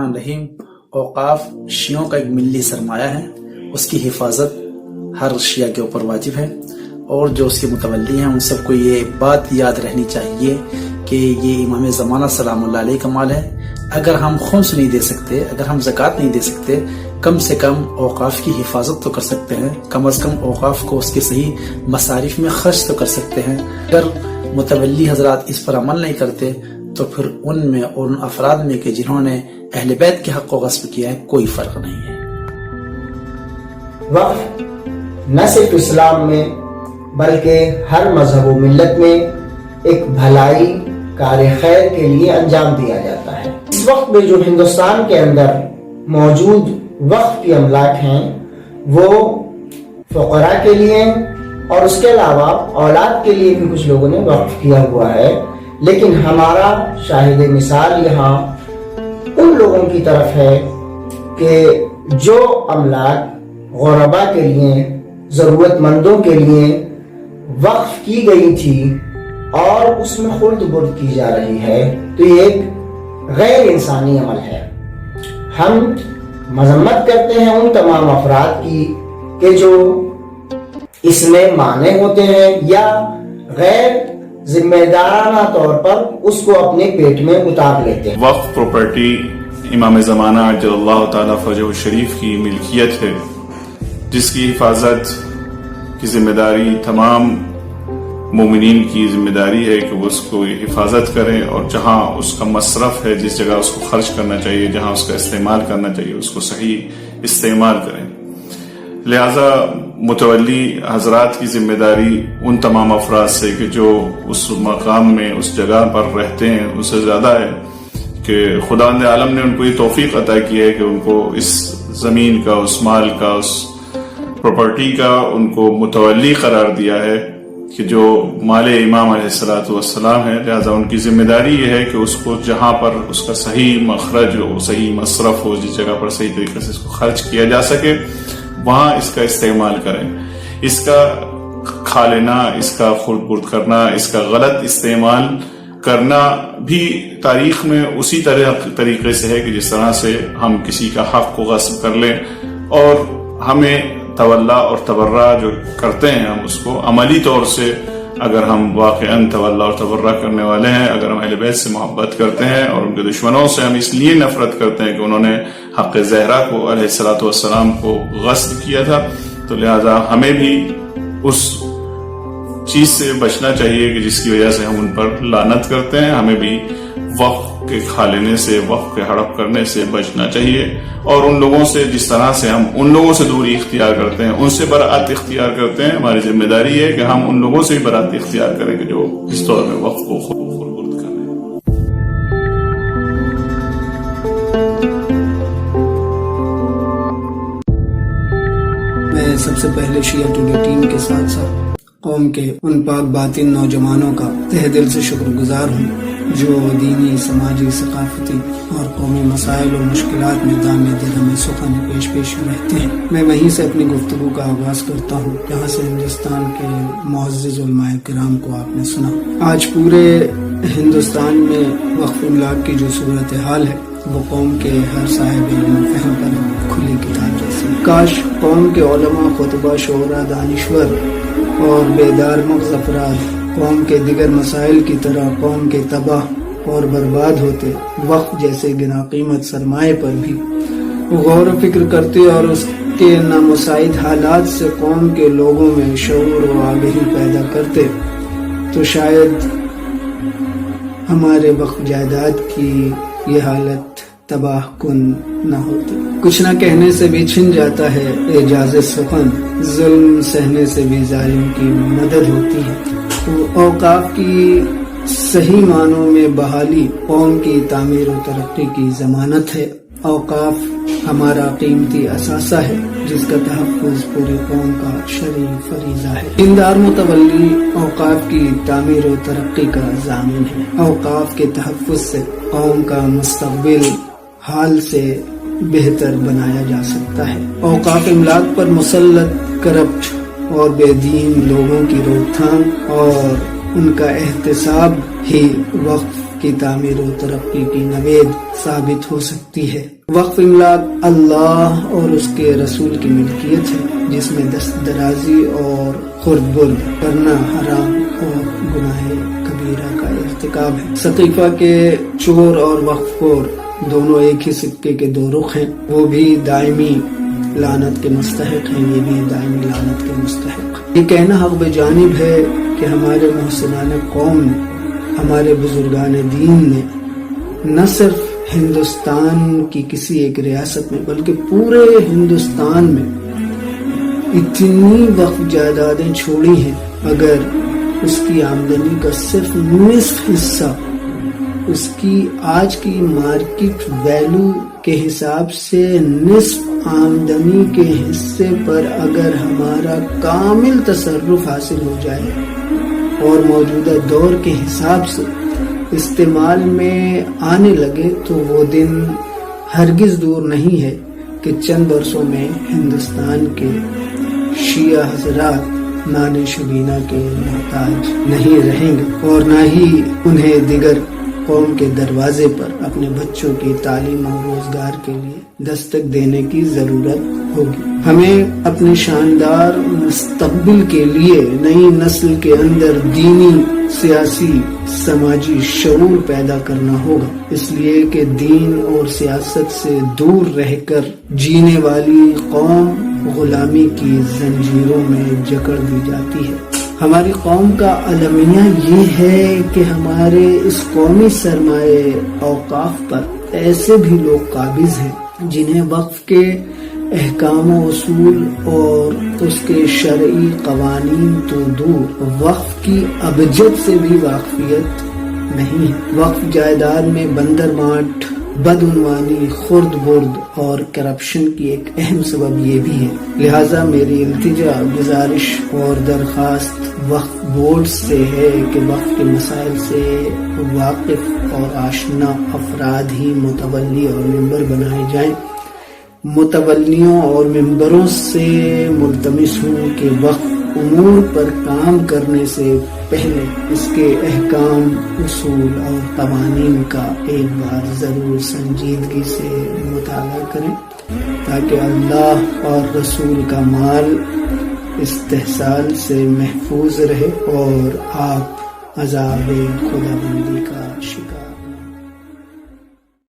الرحمن الرحیم، اوقاف شیعوں کا ایک ملی سرمایہ ہے، اس کی حفاظت ہر شیعہ کے اوپر واجب ہے، اور جو اس کے متولی ہیں ان سب کو یہ بات یاد رہنی چاہیے کہ یہ امام زمانہ سلام اللہ علیہ کا مال ہے۔ اگر ہم خمس نہیں دے سکتے، اگر ہم زکوٰۃ نہیں دے سکتے، کم سے کم اوقاف کی حفاظت تو کر سکتے ہیں، کم از کم اوقاف کو اس کے صحیح مصارف میں خرچ تو کر سکتے ہیں۔ اگر متولی حضرات اس پر عمل نہیں کرتے تو پھر ان میں اور ان افراد میں کہ جنہوں نے اہل بیت کے حق کو غصب کیا ہے کوئی فرق نہیں ہے۔ وقف نہ صرف اسلام میں بلکہ ہر مذہب و ملت میں ایک بھلائی کار خیر کے لیے انجام دیا جاتا ہے۔ اس وقت میں جو ہندوستان کے اندر موجود وقف کی املاک ہیں وہ فقراء کے لیے اور اس کے علاوہ اولاد کے لیے بھی کچھ لوگوں نے وقف کیا ہوا ہے، لیکن ہمارا شاہد مثال یہاں ان لوگوں کی طرف ہے کہ جو املاک غربا کے لیے، ضرورت مندوں کے لیے وقف کی گئی تھی اور اس میں خرد برد کی جا رہی ہے، تو یہ ایک غیر انسانی عمل ہے۔ ہم مذمت کرتے ہیں ان تمام افراد کی کہ جو اس میں مانع ہوتے ہیں یا غیر ذمہ دارانہ طور پر اس کو اپنے پیٹ میں اتار لیتے ہیں۔ وقف پراپرٹی امام زمانہ عجل اللہ تعالیٰ فرجہ شریف کی ملکیت ہے، جس کی حفاظت کی ذمہ داری تمام مومنین کی ذمہ داری ہے کہ وہ اس کو حفاظت کریں، اور جہاں اس کا مصرف ہے، جس جگہ اس کو خرچ کرنا چاہیے، جہاں اس کا استعمال کرنا چاہیے، اس کو صحیح استعمال کریں۔ لہذا متولی حضرات کی ذمہ داری ان تمام افراد سے کہ جو اس مقام میں، اس جگہ پر رہتے ہیں، اس سے زیادہ ہے کہ خداوند عالم نے ان کو یہ توفیق عطا کی ہے کہ ان کو اس زمین کا، اس مال کا، اس پراپرٹی کا ان کو متولی قرار دیا ہے کہ جو مال امام علیہ الصلوۃ والسلام ہے۔ لہذا ان کی ذمہ داری یہ ہے کہ اس کو جہاں پر اس کا صحیح مخرج ہو، صحیح مصرف ہو، جس جگہ پر صحیح طریقے سے اس کو خرچ کیا جا سکے، وہاں اس کا استعمال کریں۔ اس کا کھا لینا، اس کا خرد برد کرنا، اس کا غلط استعمال کرنا بھی تاریخ میں اسی طریقے سے ہے کہ جس طرح سے ہم کسی کا حق کو غصب کر لیں، اور ہمیں تولا اور تبرع جو کرتے ہیں ہم اس کو عملی طور سے، اگر ہم واقعاً تولا اور تبرع کرنے والے ہیں، اگر ہم اہل بیت سے محبت کرتے ہیں اور ان کے دشمنوں سے ہم اس لیے نفرت کرتے ہیں کہ انہوں نے حق زہرا کو علیہ الصلوۃ والسلام کو غصب کیا تھا، تو لہذا ہمیں بھی اس چیز سے بچنا چاہیے کہ جس کی وجہ سے ہم ان پر لعنت کرتے ہیں۔ ہمیں بھی وقف کے کھا لینے سے، وقف کے ہڑپ کرنے سے بچنا چاہیے، اور ان لوگوں سے جس طرح سے ہم ان لوگوں سے دوری اختیار کرتے ہیں، ان سے برات اختیار کرتے ہیں، ہماری ذمہ داری ہے کہ ہم ان لوگوں سے بھی برات اختیار کریں کہ جو اس طور میں وقف کو خرد کر رہے ہیں۔ میں سب سے پہلے شیعہ ٹوڈے ٹیم کے ساتھ ساتھ قوم کے ان پاک باطن نوجوانوں کا تہ دل سے شکر گزار ہوں جو دینی، سماجی، ثقافتی اور قومی مسائل اور مشکلات میں دامِ دل سخن پیش رہتے ہیں۔ میں وہیں سے اپنی گفتگو کا آغاز کرتا ہوں جہاں سے ہندوستان کے معزز علماء کرام کو آپ نے سنا۔ آج پورے ہندوستان میں وقف املاک کی جو صورتحال ہے وہ قوم کے ہر صاحب علم و فہم پر کھلی کتاب جیسی۔ کاش قوم کے علماء، خطبہ، شعراء، دانشور اور بیدار مغز افراد قوم کے دیگر مسائل کی طرح قوم کے تباہ اور برباد ہوتے وقت جیسے گنا قیمت سرمایہ پر بھی غور و فکر کرتے اور اس کے نامساعد حالات سے قوم کے لوگوں میں شعور و آگہی پیدا کرتے تو شاید ہمارے وقف جائیداد کی یہ حالت تباہ کن نہ ہوتی۔ کچھ نہ کہنے سے بھی چھن جاتا ہے اعجاز سخن، ظلم سہنے سے بھی ظالم کی مدد ہوتی ہے۔ اوقاف کی صحیح معنوں میں بحالی قوم کی تعمیر و ترقی کی ضمانت ہے۔ اوقاف ہمارا قیمتی اثاثہ ہے جس کا تحفظ پوری قوم کا شرعی فریضہ ہے۔ دیندار متولی اوقاف کی تعمیر و ترقی کا ضامن ہے۔ اوقاف کے تحفظ سے قوم کا مستقبل حال سے بہتر بنایا جا سکتا ہے۔ اوقاف املاک پر مسلط کرپٹ اور بے دین لوگوں کی روک تھام اور ان کا احتساب ہی وقف کی تعمیر و ترقی کی نوید ثابت ہو سکتی ہے۔ وقف املاک اللہ اور اس کے رسول کی ملکیت ہے، جس میں دست درازی اور خرد برد کرنا حرام اور گناہ کبیرہ کا ارتکاب ہے۔ سقیفہ کے چور اور وقف خور دونوں ایک ہی سکے کے دو رخ ہیں، وہ بھی دائمی لعنت کے مستحق ہیں، یہ بھی دائمی لعنت کے مستحق۔ یہ کہنا حق بجانب ہے کہ ہمارے محسنان قوم نے، ہمارے بزرگان دین نے نہ صرف ہندوستان کی کسی ایک ریاست میں بلکہ پورے ہندوستان میں اتنی وقف جائیدادیں چھوڑی ہیں، اگر اس کی آمدنی کا صرف نصف حصہ اس کی آج کی مارکیٹ ویلیو کے حساب سے نصف آمدنی کے حصے پر اگر ہمارا کامل تصرف حاصل ہو جائے اور موجودہ دور کے حساب سے استعمال میں آنے لگے تو وہ دن ہرگز دور نہیں ہے کہ چند برسوں میں ہندوستان کے شیعہ حضرات نان شبینہ کے محتاج نہیں رہیں گے، اور نہ ہی انہیں دیگر قوم کے دروازے پر اپنے بچوں کی تعلیم اور روزگار کے لیے دستک دینے کی ضرورت ہوگی۔ ہمیں اپنے شاندار مستقبل کے لیے نئی نسل کے اندر دینی، سیاسی، سماجی شعور پیدا کرنا ہوگا، اس لیے کہ دین اور سیاست سے دور رہ کر جینے والی قوم غلامی کی زنجیروں میں جکڑ دی جاتی ہے۔ ہماری قوم کا المیہ یہ ہے کہ ہمارے اس قومی سرمایہ اوقاف پر ایسے بھی لوگ قابض ہیں جنہیں وقف کے احکام و اصول اور اس کے شرعی قوانین تو دور، وقف کی ابجد سے بھی واقفیت نہیں ہے۔ وقف جائیداد میں بندر بانٹ، بدعنوانی، خرد برد اور کرپشن کی ایک اہم سبب یہ بھی ہے۔ لہٰذا میری التجا، گزارش اور درخواست وقف بورڈ سے ہے کہ وقف کے مسائل سے واقف اور آشنا افراد ہی متولی اور ممبر بنائے جائیں۔ متولیوں اور ممبروں سے ملتمس ہوں کہ وقف امور پر کام کرنے سے پہلے اس کے احکام، اصول اور قوانین کا ایک بار ضرور سنجیدگی سے مطالعہ کریں، تاکہ اللہ اور رسول کا مال استحصال سے محفوظ رہے اور آپ عذاب خدا بندی کا شکار